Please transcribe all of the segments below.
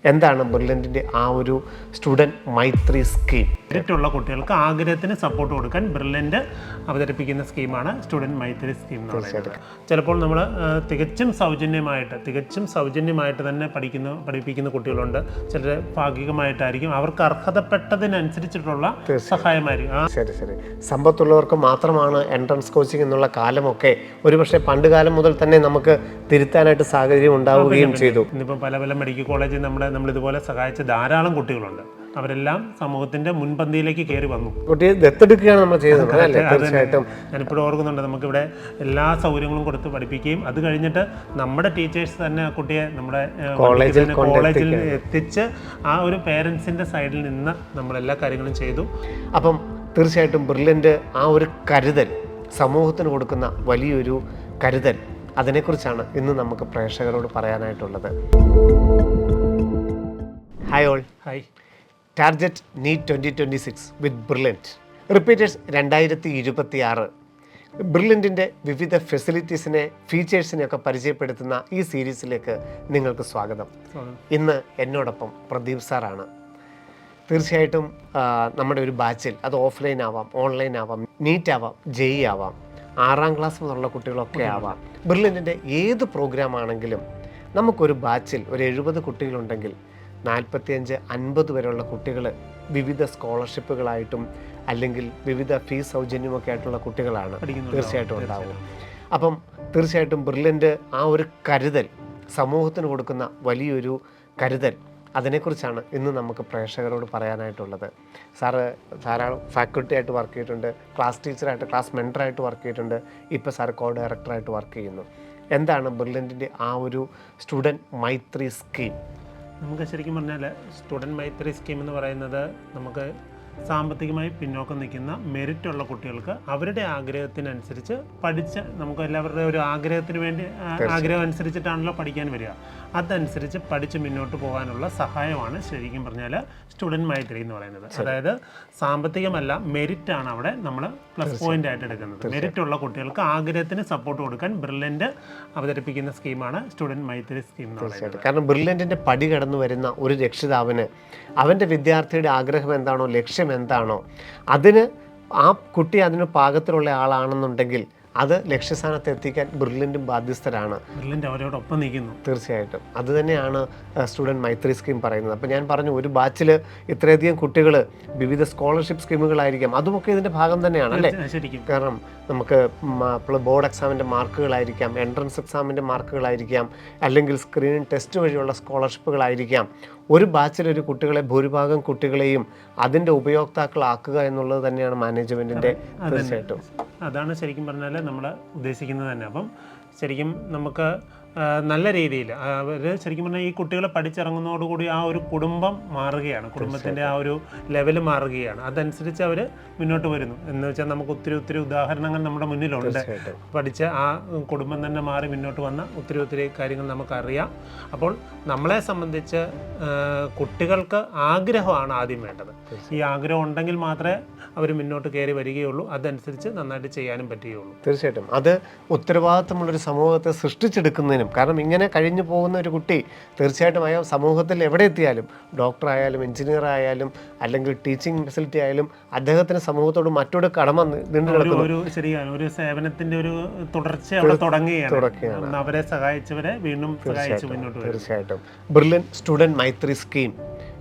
എന്താണ് ബ്രില്യൻറ്റിൻ്റെ ആ ഒരു സ്റ്റുഡൻറ്റ് മൈത്രി സ്കീം? മെറിറ്റുള്ള കുട്ടികൾക്ക് ആഗ്രഹത്തിന് സപ്പോർട്ട് കൊടുക്കാൻ ബ്രില്യൻറ്റ് അവതരിപ്പിക്കുന്ന സ്കീമാണ് സ്റ്റുഡൻറ്റ് മൈത്രി സ്കീം എന്ന് പറയുന്നത്. ചിലപ്പോൾ നമ്മൾ തികച്ചും സൗജന്യമായിട്ട് തന്നെ പഠിപ്പിക്കുന്ന കുട്ടികളുണ്ട്. ചിലർ ഭാഗികമായിട്ടായിരിക്കും, അവർക്ക് അർഹതപ്പെട്ടതിനനുസരിച്ചിട്ടുള്ള സഹായമായിരിക്കും. ശരി. സമ്പത്തുള്ളവർക്ക് മാത്രമാണ് എൻട്രൻസ് കോച്ചിങ് എന്നുള്ള കാലമൊക്കെ ഒരുപക്ഷെ പണ്ട് കാലം മുതൽ തന്നെ നമുക്ക് തിരുത്താനായിട്ട് സാഹചര്യം ഉണ്ടാവുകയും ചെയ്തു. ഇന്നിപ്പോൾ പല മെഡിക്കൽ കോളേജിൽ നമ്മളിതുപോലെ സഹായിച്ച ധാരാളം കുട്ടികളുണ്ട്. അവരെല്ലാം സമൂഹത്തിന്റെ മുൻപന്തിയിലേക്ക് കയറി വന്നു. കുട്ടിയെ ദത്തെടുക്കുകയാണ് നമ്മൾ ചെയ്യുന്നത്. തീർച്ചയായിട്ടും ഞാനിപ്പോഴും ഓർക്കുന്നുണ്ട്, നമുക്കിവിടെ എല്ലാ സൗകര്യങ്ങളും കൊടുത്ത് പഠിപ്പിക്കുകയും അത് കഴിഞ്ഞിട്ട് നമ്മുടെ ടീച്ചേഴ്സ് തന്നെ കുട്ടിയെ നമ്മുടെ കോളേജിൽ എത്തിച്ച് ആ ഒരു പേരൻസിന്റെ സൈഡിൽ നിന്ന് നമ്മളെല്ലാ കാര്യങ്ങളും ചെയ്തു. അപ്പം തീർച്ചയായിട്ടും ബ്രില്യൻറ്റ് ആ ഒരു കരുതൽ, സമൂഹത്തിന് കൊടുക്കുന്ന വലിയൊരു കരുതൽ, അതിനെക്കുറിച്ചാണ് ഇന്ന് നമുക്ക് പ്രേക്ഷകരോട് പറയാനായിട്ടുള്ളത്. Hi all. Hi. Target NEET 2026 with brilliant repeaters 2026. ബ്രില്യൻറ്റിൻ്റെ വിവിധ ഫെസിലിറ്റീസിനെ, ഫീച്ചേഴ്സിനെയൊക്കെ പരിചയപ്പെടുത്തുന്ന ഈ സീരീസിലേക്ക് നിങ്ങൾക്ക് സ്വാഗതം. ഇന്ന് എന്നോടൊപ്പം പ്രദീപ് സാറാണ്. തീർച്ചയായിട്ടും നമ്മുടെ ഒരു ബാച്ചിൽ, അത് ഓഫ്ലൈൻ ആവാം, ഓൺലൈൻ ആവാം, നീറ്റ് ആവാം, JEE ആവാം, 6ാം ക്ലാസ് മുതലുള്ള കുട്ടികളൊക്കെ ആവാം, ബ്രില്യൻറ്റിൻ്റെ ഏത് പ്രോഗ്രാം ആണെങ്കിലും നമുക്കൊരു ബാച്ചിൽ ഒരു 70 കുട്ടികളുണ്ടെങ്കിൽ 45-50 വരെയുള്ള കുട്ടികൾ വിവിധ സ്കോളർഷിപ്പുകളായിട്ടും അല്ലെങ്കിൽ വിവിധ ഫീസ് സൗജന്യമൊക്കെ ആയിട്ടുള്ള കുട്ടികളാണ് തീർച്ചയായിട്ടും ഉണ്ടാവും. അപ്പം തീർച്ചയായിട്ടും ബ്രില്യൻറ്റ് ആ ഒരു കരുതൽ, സമൂഹത്തിന് കൊടുക്കുന്ന വലിയൊരു കരുതൽ, അതിനെക്കുറിച്ചാണ് ഇന്ന് നമുക്ക് പ്രേക്ഷകരോട് പറയാനായിട്ടുള്ളത്. സാറ് ധാരാളം ഫാക്കൽറ്റി ആയിട്ട് വർക്ക് ചെയ്തിട്ടുണ്ട്, ക്ലാസ് ടീച്ചറായിട്ട്, ക്ലാസ് മെൻറ്ററായിട്ട് വർക്ക് ചെയ്തിട്ടുണ്ട്, ഇപ്പോൾ സാർ കോ ഡയറക്ടറായിട്ട് വർക്ക് ചെയ്യുന്നു. എന്താണ് ബ്രില്യൻറ്റിൻ്റെ ആ ഒരു സ്റ്റുഡൻറ്റ് മൈത്രി സ്കീം? നമുക്ക് ശരിക്കും പറഞ്ഞാൽ സ്റ്റുഡൻറ്റ് മൈത്രി സ്കീം എന്ന് പറയുന്നത്, നമുക്ക് സാമ്പത്തികമായി പിന്നോക്കം നിൽക്കുന്ന മെറിറ്റുള്ള കുട്ടികൾക്ക് അവരുടെ ആഗ്രഹത്തിനനുസരിച്ച് പഠിച്ച്, നമുക്ക് എല്ലാവരുടെ ഒരു ആഗ്രഹത്തിന് വേണ്ടി ആഗ്രഹം അനുസരിച്ചിട്ടാണല്ലോ പഠിക്കാൻ വരിക, അതനുസരിച്ച് പഠിച്ച് മുന്നോട്ട് പോകാനുള്ള സഹായമാണ് ശരിക്കും പറഞ്ഞാൽ സ്റ്റുഡൻറ്റ് മൈത്രി എന്ന് പറയുന്നത്. അതായത് സാമ്പത്തികമല്ല, മെറിറ്റാണ് അവിടെ നമ്മൾ പ്ലസ് പോയിന്റ് ആയിട്ട് എടുക്കുന്നത്. മെറിറ്റുള്ള കുട്ടികൾക്ക് ആഗ്രഹത്തിന് സപ്പോർട്ട് കൊടുക്കാൻ ബ്രില്യൻറ്റ് അവതരിപ്പിക്കുന്ന സ്കീമാണ് സ്റ്റുഡൻറ്റ് മൈത്രി സ്കീം എന്ന് പറയുന്നത്. കാരണം ബ്രില്യൻറ്റിൻ്റെ പടി കടന്നു വരുന്ന ഒരു രക്ഷിതാവിന് അവൻ്റെ വിദ്യാർത്ഥിയുടെ ആഗ്രഹം എന്താണോ, ലക്ഷ്യം എന്താണോ, അതിന് ആ കുട്ടി അതിന് പാകത്തിലുള്ള ആളാണെന്നുണ്ടെങ്കിൽ അത് ലക്ഷ്യസ്ഥാനത്ത് എത്തിക്കാൻ ബ്രില്യൻറ്റും ബാധ്യസ്ഥരാണ്. ബ്രില്യൻറ്റ് അവരോടൊപ്പം നിൽക്കുന്നു. തീർച്ചയായിട്ടും അത് തന്നെയാണ് സ്റ്റുഡൻറ്റ് മൈത്രി സ്കീം പറയുന്നത്. അപ്പോൾ ഞാൻ പറഞ്ഞു, ഒരു ബാച്ചിൽ ഇത്രയധികം കുട്ടികൾ, വിവിധ സ്കോളർഷിപ്പ് സ്കീമുകളായിരിക്കാം, അതുമൊക്കെ ഇതിൻ്റെ ഭാഗം തന്നെയാണ് അല്ലേ? ശരിക്കും. കാരണം നമുക്ക് ബോർഡ് എക്സാമിൻ്റെ മാർക്കുകളായിരിക്കാം, എൻട്രൻസ് എക്സാമിൻ്റെ മാർക്കുകളായിരിക്കാം, അല്ലെങ്കിൽ സ്ക്രീനിങ് ടെസ്റ്റ് വഴിയുള്ള സ്കോളർഷിപ്പുകളായിരിക്കാം. ഒരു ബാച്ചിലൊരു കുട്ടികളെ, ഭൂരിഭാഗം കുട്ടികളെയും അതിൻ്റെ ഉപയോക്താക്കളാക്കുക എന്നുള്ളത് തന്നെയാണ് മാനേജ്മെൻറ്റിൻ്റെ. തീർച്ചയായിട്ടും അതാണ് ശരിക്കും പറഞ്ഞാൽ നമ്മൾ ഉദ്ദേശിക്കുന്നത് തന്നെ. അപ്പം ശരിക്കും നമുക്ക് നല്ല രീതിയിൽ അവർ ശരിക്കും പറഞ്ഞാൽ ഈ കുട്ടികൾ പഠിച്ചിറങ്ങുന്നതോടുകൂടി ആ ഒരു കുടുംബം മാറുകയാണ്, കുടുംബത്തിൻ്റെ ആ ഒരു ലെവൽ മാറുകയാണ്. അതനുസരിച്ച് അവർ മുന്നോട്ട് വരുന്നു. എന്ന് വെച്ചാൽ നമുക്ക് ഒത്തിരി ഉദാഹരണങ്ങൾ നമ്മുടെ മുന്നിലുണ്ട്. പഠിച്ച ആ കുടുംബം തന്നെ മാറി മുന്നോട്ട് വന്ന ഒത്തിരി കാര്യങ്ങൾ നമുക്കറിയാം. അപ്പോൾ നമ്മളെ സംബന്ധിച്ച് കുട്ടികൾക്ക് ആഗ്രഹമാണ് ആദ്യം വേണ്ടത്. ഈ ആഗ്രഹം ഉണ്ടെങ്കിൽ മാത്രമേ അവർ മുന്നോട്ട് കയറി വരികയുള്ളൂ, അതനുസരിച്ച് നന്നായിട്ട് ചെയ്യാനും പറ്റുകയുള്ളൂ. തീർച്ചയായിട്ടും അത് ഉത്തരവാദിത്തമുള്ളൊരു സമൂഹത്തെ സൃഷ്ടിച്ചെടുക്കുന്നതിനും, കാരണം ഇങ്ങനെ കഴിഞ്ഞു പോകുന്ന ഒരു കുട്ടി തീർച്ചയായിട്ടും അയാൾ സമൂഹത്തിൽ എവിടെ എത്തിയാലും, ഡോക്ടർ ആയാലും എഞ്ചിനീയർ ആയാലും അല്ലെങ്കിൽ ടീച്ചിങ് ഫെസിലിറ്റി ആയാലും, അദ്ദേഹത്തിന് സമൂഹത്തോട് മറ്റൊരു കടമ ശരിയാണ്, ഒരു സേവനത്തിന്റെ ഒരു തുടർച്ച അവിടെ തുടങ്ങുകയാണ്. അവരെ സഹായിച്ചവരെ വീണ്ടും സഹായിച്ചു മുന്നോട്ട്. തീർച്ചയായിട്ടും ബ്രില്യൻറ്റ് സ്റ്റുഡൻറ്റ് മൈത്രി സ്കീം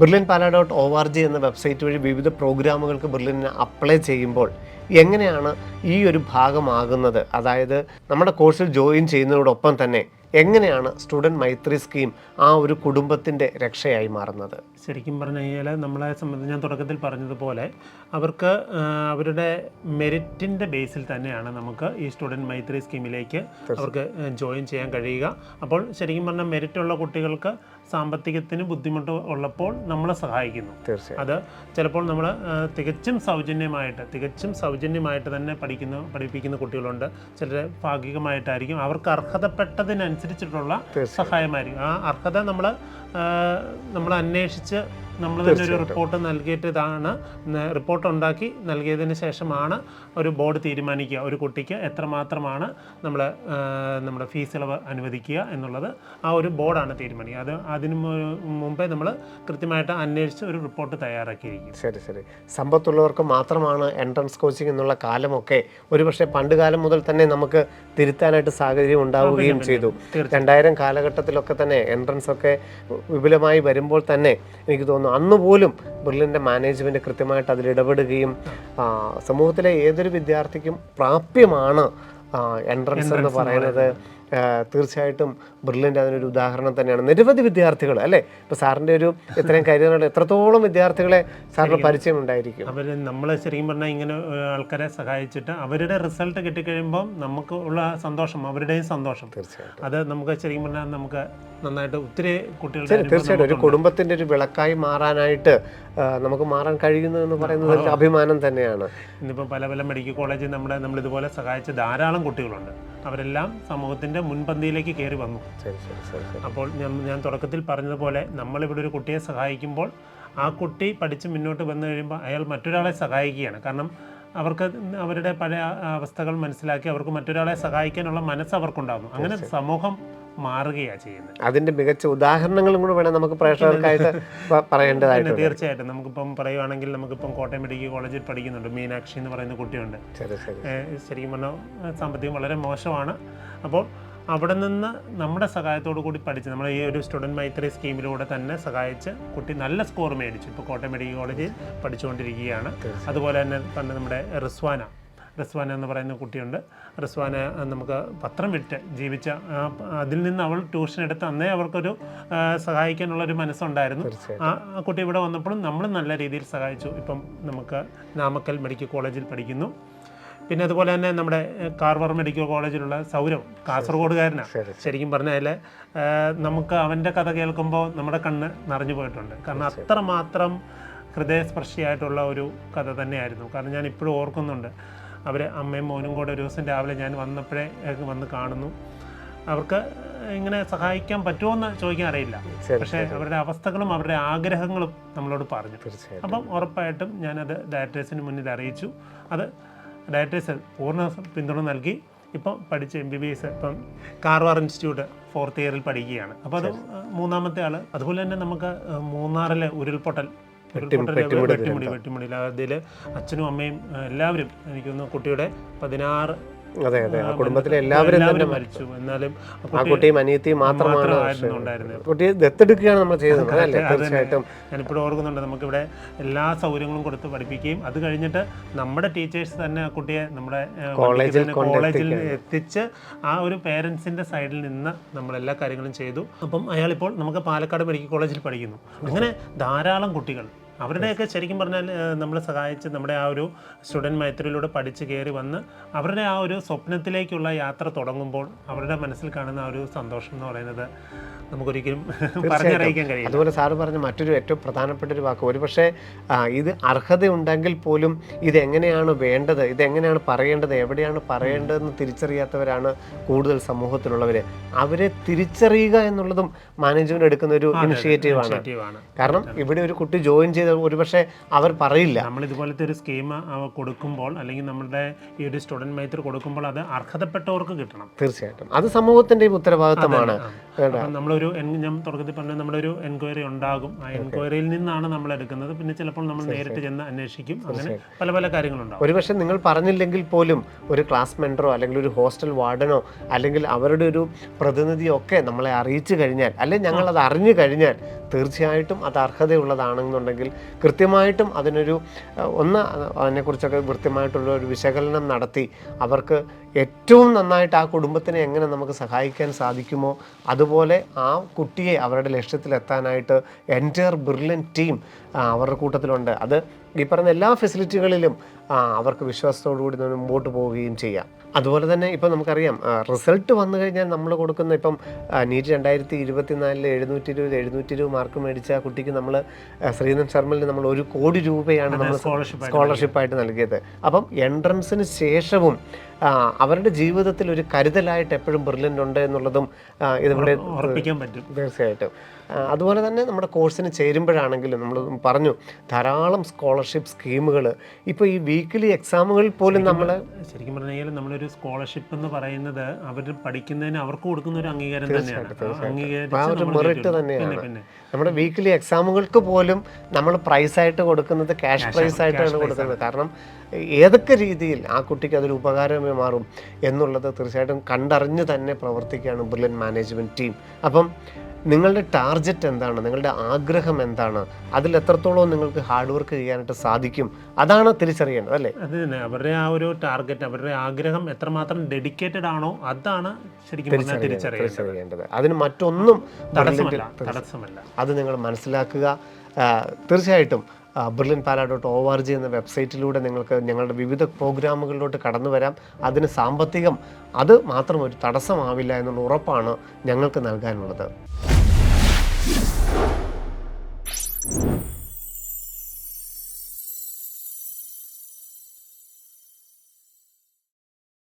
brilliantpala.org എന്ന വെബ്സൈറ്റ് വഴി വിവിധ പ്രോഗ്രാമുകൾക്ക് ബ്രില്യൻറ്റിന് അപ്ലൈ ചെയ്യുമ്പോൾ എങ്ങനെയാണ് ഈ ഒരു ഭാഗമാകുന്നത്? അതായത് നമ്മുടെ കോഴ്സിൽ ജോയിൻ ചെയ്യുന്നതോടൊപ്പം തന്നെ എങ്ങനെയാണ് സ്റ്റുഡൻറ്റ് മൈത്രി സ്കീം ആ ഒരു കുടുംബത്തിൻ്റെ രക്ഷയായി മാറുന്നത്? ശരിക്കും പറഞ്ഞു കഴിഞ്ഞാൽ നമ്മളെ സംബന്ധിച്ച് ഞാൻ തുടക്കത്തിൽ പറഞ്ഞതുപോലെ അവർക്ക് അവരുടെ മെറിറ്റിൻ്റെ ബേസിൽ തന്നെയാണ് നമുക്ക് ഈ സ്റ്റുഡൻറ്റ് മൈത്രി സ്കീമിലേക്ക് അവർക്ക് ജോയിൻ ചെയ്യാൻ കഴിയുക. അപ്പോൾ ശരിക്കും പറഞ്ഞാൽ മെറിറ്റുള്ള കുട്ടികൾക്ക് സാമ്പത്തികത്തിന് ബുദ്ധിമുട്ട് ഉള്ളപ്പോൾ നമ്മളെ സഹായിക്കുന്നു. അത് ചിലപ്പോൾ നമ്മൾ തികച്ചും സൗജന്യമായിട്ട് തന്നെ പഠിപ്പിക്കുന്ന കുട്ടികളുണ്ട്. ചിലർ ഭാഗികമായിട്ടായിരിക്കും, അവർക്ക് അർഹതപ്പെട്ടതിനനുസരിച്ചിട്ടുള്ള സഹായമായിരിക്കും. ആ അർഹത നമ്മൾ അന്വേഷിച്ച് നമ്മൾ തന്നെ ഒരു റിപ്പോർട്ട് നൽകിയിട്ടാണ് റിപ്പോർട്ട് ഉണ്ടാക്കി നൽകിയതിന് ശേഷമാണ് ഒരു ബോർഡ് തീരുമാനിക്കുക ഒരു കുട്ടിക്ക് എത്രമാത്രമാണ് നമ്മുടെ ഫീസ് ഇളവ് അനുവദിക്കുക എന്നുള്ളത് ആ ഒരു ബോർഡാണ് തീരുമാനിക്കുക. അതിന് മുമ്പേ നമ്മൾ കൃത്യമായിട്ട് അന്വേഷിച്ച് ഒരു റിപ്പോർട്ട് തയ്യാറാക്കിയിരിക്കും. ശരി. സമ്പത്തുള്ളവർക്ക് മാത്രമാണ് എൻട്രൻസ് കോച്ചിങ് എന്നുള്ള കാലമൊക്കെ ഒരുപക്ഷെ പണ്ട് കാലം മുതൽ തന്നെ നമുക്ക് തിരുത്താനായിട്ട് സാഹചര്യം ഉണ്ടാവുകയും ചെയ്തു. 2000 കാലഘട്ടത്തിലൊക്കെ തന്നെ എൻട്രൻസ് ഒക്കെ വിപുലമായി വരുമ്പോൾ തന്നെ എനിക്ക് തോന്നുന്നു അന്ന് പോലും ബ്രില്യൻ്റെ മാനേജ്മെൻറ്റ് കൃത്യമായിട്ട് അതിൽ ഇടപെടുകയും സമൂഹത്തിലെ ഏതൊരു വിദ്യാർത്ഥിക്കും പ്രാപ്യമാണ് എൻട്രൻസ് എന്ന് പറയുന്നത്. തീർച്ചയായിട്ടും ബ്രില്യൻ്റ് അതിനൊരു ഉദാഹരണം തന്നെയാണ്. നിരവധി വിദ്യാർത്ഥികൾ അല്ലേ, ഇപ്പോൾ സാറിൻ്റെ ഒരു ഇത്രയും കരിയറിൽ എത്രത്തോളം വിദ്യാർത്ഥികളെ സാറിന് പരിചയം ഉണ്ടായിരിക്കും. നമ്മൾ ശരിക്കും പറഞ്ഞാൽ ഇങ്ങനെ ആൾക്കാരെ സഹായിച്ചിട്ട് അവരുടെ റിസൾട്ട് കിട്ടിക്കഴിയുമ്പോൾ നമുക്ക് ഉള്ള സന്തോഷം, അവരുടെയും സന്തോഷം, തീർച്ചയായിട്ടും അത് നമുക്ക് ശരിക്കും പറഞ്ഞാൽ നമുക്ക് നന്നായിട്ട് ഒത്തിരി കുട്ടികളുടെ തീർച്ചയായിട്ടും ഒരു കുടുംബത്തിൻ്റെ ഒരു വിളക്കായി മാറാനായിട്ട് നമുക്ക് മാറാൻ കഴിയുന്നു എന്ന് പറയുന്നത് ഒരു അഭിമാനം തന്നെയാണ്. ഇന്നിപ്പോൾ പല മെഡിക്കൽ കോളേജിൽ നമ്മളിതുപോലെ സഹായിച്ച ധാരാളം കുട്ടികളുണ്ട്. അവരെല്ലാം സമൂഹത്തിൻ്റെ മുൻപന്തിയിലേക്ക് കയറി വന്നു. അപ്പോൾ ഞാൻ തുടക്കത്തിൽ പറഞ്ഞതുപോലെ നമ്മളിവിടെ ഒരു കുട്ടിയെ സഹായിക്കുമ്പോൾ ആ കുട്ടി പഠിച്ച് മുന്നോട്ട് വന്നു കഴിയുമ്പോൾ അയാൾ മറ്റൊരാളെ സഹായിക്കുകയാണ്. കാരണം അവർക്ക് അവരുടെ പഴയ അവസ്ഥകൾ മനസ്സിലാക്കി അവർക്ക് മറ്റൊരാളെ സഹായിക്കാനുള്ള മനസ്സ് അവർക്കുണ്ടാകുന്നു. അങ്ങനെ സമൂഹം മാറുകയാണ് ചെയ്യുന്നത്. അതിന്റെ മികച്ച ഉദാഹരണങ്ങളും കൂടെ വേണം നമുക്ക് പ്രേക്ഷകർക്കായിട്ട് പറയേണ്ടതായിട്ട്. തീർച്ചയായിട്ടും നമുക്കിപ്പം പറയുവാണെങ്കിൽ നമുക്കിപ്പം കോട്ടയം മെഡിക്കൽ കോളേജിൽ പഠിക്കുന്നുണ്ട് മീനാക്ഷി എന്ന് പറയുന്ന കുട്ടിയുണ്ട്. ശരിക്കും പറഞ്ഞാൽ സാമ്പത്തികം വളരെ മോശമാണ്. അപ്പോൾ അവിടെ നിന്ന് നമ്മുടെ സഹായത്തോടു കൂടി പഠിച്ച് നമ്മൾ ഈ ഒരു സ്റ്റുഡൻറ്റ് മൈത്രി സ്കീമിലൂടെ തന്നെ സഹായിച്ച് കുട്ടി നല്ല സ്കോർ മേടിച്ചു. ഇപ്പോൾ കോട്ടയം മെഡിക്കൽ കോളേജിൽ പഠിച്ചുകൊണ്ടിരിക്കുകയാണ്. അതുപോലെ തന്നെ പണ്ട് നമ്മുടെ റിസ്വാന എന്ന് പറയുന്ന കുട്ടിയുണ്ട്. റിസ്വാന നമുക്ക് പത്രം വിറ്റ് ജീവിച്ച അതിൽ നിന്ന് അവൾ ട്യൂഷൻ എടുത്ത് അന്നേ അവർക്കൊരു സഹായിക്കാനുള്ളൊരു മനസ്സുണ്ടായിരുന്നു. ആ കുട്ടി ഇവിടെ വന്നപ്പോഴും നമ്മൾ നല്ല രീതിയിൽ സഹായിച്ചു. ഇപ്പം നമുക്ക് നാമക്കൽ മെഡിക്കൽ കോളേജിൽ പഠിക്കുന്നു. പിന്നെ അതുപോലെ തന്നെ നമ്മുടെ കാർവർ മെഡിക്കൽ കോളേജിലുള്ള സൗരവ് കാസർഗോഡുകാരനാണ്. ശരിക്കും പറഞ്ഞാൽ നമുക്ക് അവൻ്റെ കഥ കേൾക്കുമ്പോൾ നമ്മുടെ കണ്ണ് നിറഞ്ഞു പോയിട്ടുണ്ട്. കാരണം അത്രമാത്രം ഹൃദയസ്പർശിയായിട്ടുള്ള ഒരു കഥ തന്നെയായിരുന്നു. കാരണം ഞാൻ ഇപ്പോഴും ഓർക്കുന്നുണ്ട്. അവർ അമ്മയും മോനും കൂടെ ഒരു ദിവസം രാവിലെ ഞാൻ വന്നപ്പോഴേ വന്ന് കാണുന്നു. അവർക്ക് ഇങ്ങനെ സഹായിക്കാൻ പറ്റുമോ എന്ന് ചോദിക്കാൻ അറിയില്ല. പക്ഷേ അവരുടെ അവസ്ഥകളും അവരുടെ ആഗ്രഹങ്ങളും നമ്മളോട് പറഞ്ഞു. അപ്പം ഉറപ്പായിട്ടും ഞാനത് ഡയറക്ടേഴ്സിന് മുന്നിൽ അറിയിച്ചു. അത് ഡയറക്ടേഴ്സ് പൂർണ്ണ പിന്തുണ നൽകി. ഇപ്പം പഠിച്ച് MBBS ഇപ്പം കാർവാർ ഇൻസ്റ്റിറ്റ്യൂട്ട് 4th ഇയറിൽ പഠിക്കുകയാണ്. അപ്പോൾ അത് മൂന്നാമത്തെ ആൾ. അതുപോലെ തന്നെ നമുക്ക് മൂന്നാറിലെ ഉരുൾപൊട്ടൽ വെട്ടിമുടിയിൽ അതിൽ അച്ഛനും അമ്മയും എല്ലാവരും എനിക്കൊന്ന് കുട്ടിയുടെ 16 കുടുംബത്തിലെ എല്ലാവരും തന്നെ മരിച്ചു. എന്നാലും ആ കുട്ടിയും അനിയത്തിയും മാത്രമാണ് ഉണ്ടായിരുന്നത്. കുട്ടിയെ ദത്തെടുക്കുകയാണ് നമ്മൾ ചെയ്യുന്നത്. തീർച്ചയായിട്ടും ഞാനിപ്പോഴും ഓർക്കുന്നുണ്ട്. നമുക്കിവിടെ എല്ലാ സൗകര്യങ്ങളും കൊടുത്ത് പഠിപ്പിക്കുകയും അത് കഴിഞ്ഞിട്ട് നമ്മുടെ ടീച്ചേഴ്സ് തന്നെ ആ കുട്ടിയെ നമ്മുടെ കോളേജിൽ എത്തിച്ച് ആ ഒരു പേരൻസിൻ്റെ സൈഡിൽ നിന്ന് നമ്മളെല്ലാ കാര്യങ്ങളും ചെയ്തു. അപ്പം അയാളിപ്പോൾ നമുക്ക് പാലക്കാട് മെഡിക്കൽ കോളേജിൽ പഠിക്കുന്നു. അങ്ങനെ ധാരാളം കുട്ടികൾ അവരുടെയൊക്കെ ശരിക്കും പറഞ്ഞാൽ നമ്മൾ സഹായിച്ച് നമ്മുടെ ആ ഒരു സ്റ്റുഡൻറ്റ് മൈത്രിയിലൂടെ പഠിച്ച് കയറി വന്ന് അവരുടെ ആ ഒരു സ്വപ്നത്തിലേക്കുള്ള യാത്ര തുടങ്ങുമ്പോൾ അവരുടെ മനസ്സിൽ കാണുന്ന ആ ഒരു സന്തോഷം എന്ന് പറയുന്നത് നമുക്കൊരിക്കലും പറഞ്ഞറിയിക്കാൻ കഴിയും. അതുപോലെ സാറ് പറഞ്ഞ മറ്റൊരു ഏറ്റവും പ്രധാനപ്പെട്ട ഒരു വാക്ക്, ഒരുപക്ഷെ ഇത് അർഹതയുണ്ടെങ്കിൽ പോലും ഇതെങ്ങനെയാണ് വേണ്ടത്, ഇതെങ്ങനെയാണ് പറയേണ്ടത്, എവിടെയാണ് പറയേണ്ടതെന്ന് തിരിച്ചറിയാത്തവരാണ് കൂടുതൽ സമൂഹത്തിലുള്ളവർ. അവരെ തിരിച്ചറിയുക എന്നുള്ളതും മാനേജ്മെന്റ് എടുക്കുന്ന ഒരു ഇനിഷ്യേറ്റീവാണ്. കാരണം ഇവിടെ ഒരു കുട്ടി ജോയിൻ ചെയ്ത ഒരുപക്ഷെ അവർ പറയില്ല. നമ്മൾ ഇതുപോലത്തെ ഒരു സ്കീം കൊടുക്കുമ്പോൾ അല്ലെങ്കിൽ നമ്മുടെ ഈ ഒരു സ്റ്റുഡൻറ്റ് മൈത്രി കൊടുക്കുമ്പോൾ അത് അർഹതപ്പെട്ടവർക്ക് കിട്ടണം. തീർച്ചയായിട്ടും അത് സമൂഹത്തിന്റെ ഉത്തരവാദിത്തമാണ്. ഞാൻ തുടക്കത്തിൽ പറഞ്ഞ നമ്മുടെ ഒരു എൻക്വയറി ഉണ്ടാകും. ആ എൻക്വയറിയിൽ നിന്നാണ് നമ്മൾ എടുക്കുന്നത്. പിന്നെ ചിലപ്പോൾ നമ്മൾ നേരിട്ട് ചെന്ന് അന്വേഷിക്കും. അങ്ങനെ പല കാര്യങ്ങളുണ്ടാകും. ഒരുപക്ഷെ നിങ്ങൾ പറഞ്ഞില്ലെങ്കിൽ പോലും ഒരു ക്ലാസ് മെൻറ്ററോ അല്ലെങ്കിൽ ഒരു ഹോസ്റ്റൽ വാർഡനോ അല്ലെങ്കിൽ അവരുടെ ഒരു പ്രതിനിധിയോ ഒക്കെ നമ്മളെ അറിയിച്ചു കഴിഞ്ഞാൽ, അല്ലെങ്കിൽ ഞങ്ങൾ അത് അറിഞ്ഞു കഴിഞ്ഞാൽ തീർച്ചയായിട്ടും അത് അർഹതയുള്ളതാണെന്നുണ്ടെങ്കിൽ കൃത്യമായിട്ടും അതിനെക്കുറിച്ചൊക്കെ കൃത്യമായിട്ടുള്ള ഒരു വിശകലനം നടത്തി അവർക്ക് ഏറ്റവും നന്നായിട്ട് ആ കുടുംബത്തിനെ എങ്ങനെ നമുക്ക് സഹായിക്കാൻ സാധിക്കുമോ അതുപോലെ ആ കുട്ടിയെ അവരുടെ ലക്ഷ്യത്തിലെത്താനായിട്ട് എൻറ്റയർ ബ്രില്യൻറ്റ് ടീം അവരുടെ കൂട്ടത്തിലുണ്ട്. അത് ഈ പറഞ്ഞ എല്ലാ ഫെസിലിറ്റികളിലും അവർക്ക് വിശ്വാസത്തോടു കൂടി മുമ്പോട്ട് പോവുകയും ചെയ്യാം. അതുപോലെ തന്നെ ഇപ്പം നമുക്കറിയാം റിസൾട്ട് വന്നു കഴിഞ്ഞാൽ നമ്മൾ കൊടുക്കുന്ന ഇപ്പം നീറ്റ് 2024 720 മാർക്ക് മേടിച്ച ആ കുട്ടിക്ക് നമ്മൾ ശ്രീധരൻ ശർമ്മയിൽ നമ്മൾ 1 കോടി രൂപയാണ് നമ്മൾ സ്കോളർഷിപ്പായിട്ട് നൽകിയത്. അപ്പം എൻട്രൻസിന് ശേഷവും അവരുടെ ജീവിതത്തിൽ ഒരു കരുതലായിട്ട് എപ്പോഴും ബ്രില്യൻ്റ് ഉണ്ട് എന്നുള്ളതും ഇതിവിടെ ഉറപ്പിക്കാൻ പറ്റും. തീർച്ചയായിട്ടും അതുപോലെ തന്നെ നമ്മുടെ കോഴ്സിന് ചേരുമ്പോഴാണെങ്കിലും നമ്മൾ പറഞ്ഞു ധാരാളം സ്കോളർഷിപ്പ് സ്കീമുകൾ ഇപ്പോൾ ഈ വീക്കിലി എക്സാമുകളിൽ പോലും നമ്മൾ ശരിക്കും പറഞ്ഞു കഴിഞ്ഞാൽ നമ്മളൊരു സ്കോളർഷിപ്പ് എന്ന് പറയുന്നത് അവർ പഠിക്കുന്നതിന് അവർക്ക് കൊടുക്കുന്ന ഒരു അംഗീകാരം തന്നെയാണ്. ആ ഒരു മെറിറ്റ് തന്നെയാണ്. നമ്മുടെ വീക്കിലി എക്സാമുകൾക്ക് പോലും നമ്മൾ പ്രൈസായിട്ട് കൊടുക്കുന്നത് ക്യാഷ് പ്രൈസായിട്ടാണ് കൊടുക്കുന്നത്. കാരണം ഏതൊക്കെ രീതിയിൽ ആ കുട്ടിക്ക് അതൊരു ഉപകാരമായി മാറും എന്നുള്ളത് തീർച്ചയായിട്ടും കണ്ടറിഞ്ഞ് തന്നെ പ്രവർത്തിക്കുകയാണ് ബ്രില്യൻറ്റ് മാനേജ്മെൻറ്റ് ടീം. അപ്പം നിങ്ങളുടെ ടാർഗറ്റ് എന്താണ്, നിങ്ങളുടെ ആഗ്രഹം എന്താണ്, അതിൽ എത്രത്തോളം നിങ്ങൾക്ക് ഹാർഡ് വർക്ക് ചെയ്യാനായിട്ട് സാധിക്കും, അതാണ് തിരിച്ചറിയേണ്ടത് അല്ലേ? അത് തന്നെ, അവരുടെ ആ ഒരു ടാർഗറ്റ്, അവരുടെ ആഗ്രഹം എത്രമാത്രം ഡെഡിക്കേറ്റഡ് ആണോ അതാണ് ശരിക്കും തിരിച്ചറിയേണ്ടത്. അതിന് മറ്റൊന്നും തടസ്സമല്ല. അത് നിങ്ങൾ മനസ്സിലാക്കുക. തീർച്ചയായിട്ടും brilliantpala.org എന്ന വെബ്സൈറ്റിലൂടെ നിങ്ങൾക്ക് ഞങ്ങളുടെ വിവിധ പ്രോഗ്രാമുകളിലോട്ട് കടന്നു വരാം. അതിന് സാമ്പത്തികം അത് മാത്രം ഒരു തടസ്സമാവില്ല എന്നുള്ള ഉറപ്പാണ് ഞങ്ങൾക്ക് നൽകാനുള്ളത്.